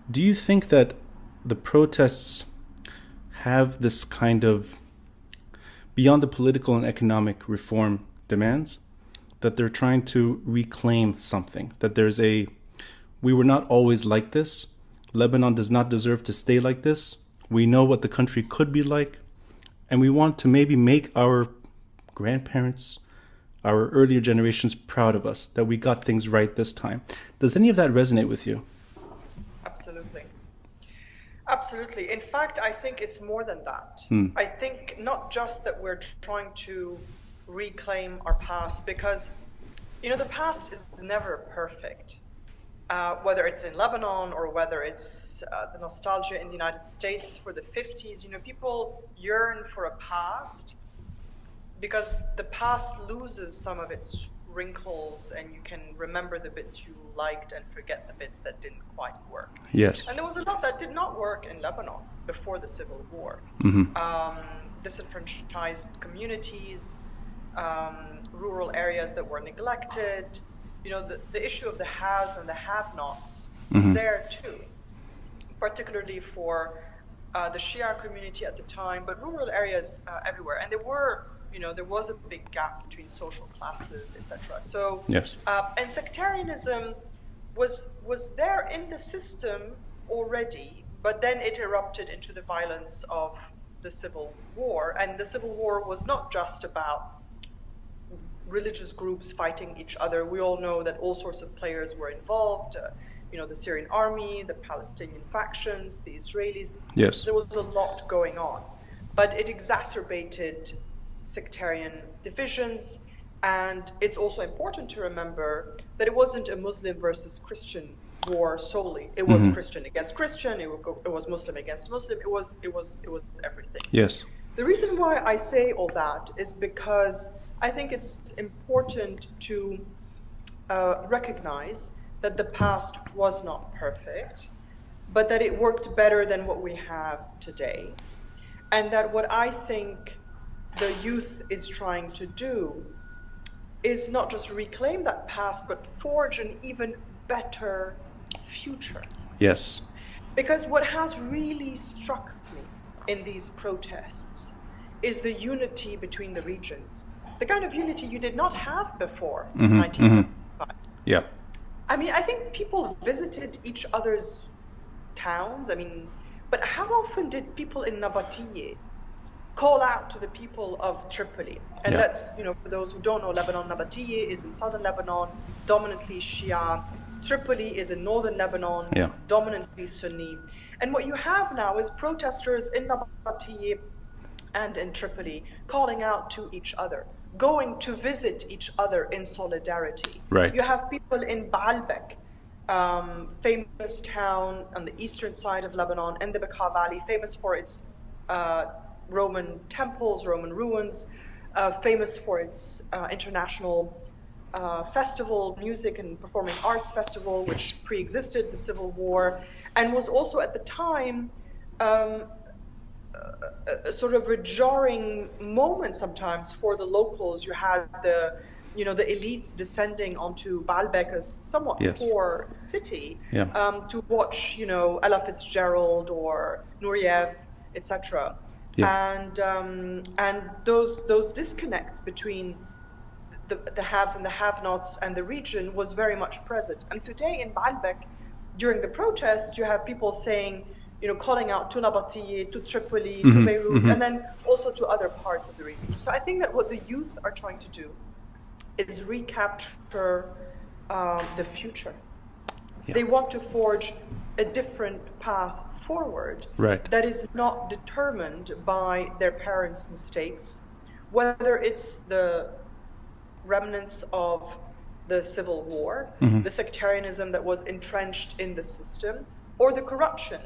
Do you think that the protests have this kind of, beyond the political and economic reform demands, that they're trying to reclaim something, that there's we were not always like this. Lebanon does not deserve to stay like this. We know what the country could be like, and we want to maybe make our grandparents, our earlier generations proud of us, that we got things right this time. Does any of that resonate with you? Absolutely. Absolutely. In fact, I think it's more than that. I think not just that we're trying to reclaim our past, because, the past is never perfect. Whether it's in Lebanon or whether it's the nostalgia in the United States for the 50s, people yearn for a past because the past loses some of its wrinkles and you can remember the bits you liked and forget the bits that didn't quite work. Yes. And there was a lot that did not work in Lebanon before the Civil War. Disenfranchised communities, rural areas that were neglected. The issue of the haves and the have-nots was there too, particularly for the Shia community at the time, but rural areas everywhere. And there was a big gap between social classes, etc. So, yes. And sectarianism was there in the system already, but then it erupted into the violence of the Civil War. And the Civil War was not just about religious groups fighting each other. We all know that all sorts of players were involved. The Syrian army, the Palestinian factions, the Israelis. Yes. There was a lot going on, but it exacerbated sectarian divisions. And it's also important to remember that it wasn't a Muslim versus Christian war solely. It was Christian against Christian. It was Muslim against Muslim. It was everything. Yes. The reason why I say all that is because I think it's important to recognize that the past was not perfect, but that it worked better than what we have today. And that what I think the youth is trying to do is not just reclaim that past, but forge an even better future. Yes. Because what has really struck me in these protests is the unity between the regions. The kind of unity you did not have before 1975. Yeah. I think people visited each other's towns. But how often did people in Nabatieh call out to the people of Tripoli? And that's, for those who don't know Lebanon, Nabatieh is in southern Lebanon, dominantly Shia. Tripoli is in northern Lebanon, dominantly Sunni. And what you have now is protesters in Nabatieh and in Tripoli calling out to each other, going to visit each other in solidarity. Right. You have people in Baalbek, famous town on the eastern side of Lebanon, in the Bekaa Valley, famous for its Roman temples, Roman ruins, famous for its international festival, music and performing arts festival, which pre-existed the Civil War, and was also at the time sort of a jarring moment sometimes for the locals. You had the elites descending onto Baalbek, a somewhat poor city, to watch, Ella Fitzgerald or Nureyev, etc. And those disconnects between the haves and the have-nots and the region was very much present. And today in Baalbek, during the protests, you have people saying, calling out to Nabatieh, to Tripoli, to Beirut, and then also to other parts of the region. So I think that what the youth are trying to do is recapture the future. Yeah. They want to forge a different path forward that is not determined by their parents' mistakes, whether it's the remnants of the Civil War, the sectarianism that was entrenched in the system, or the corruption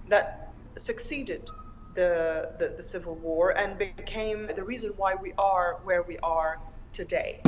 that succeeded the Civil War and became the reason why we are where we are today.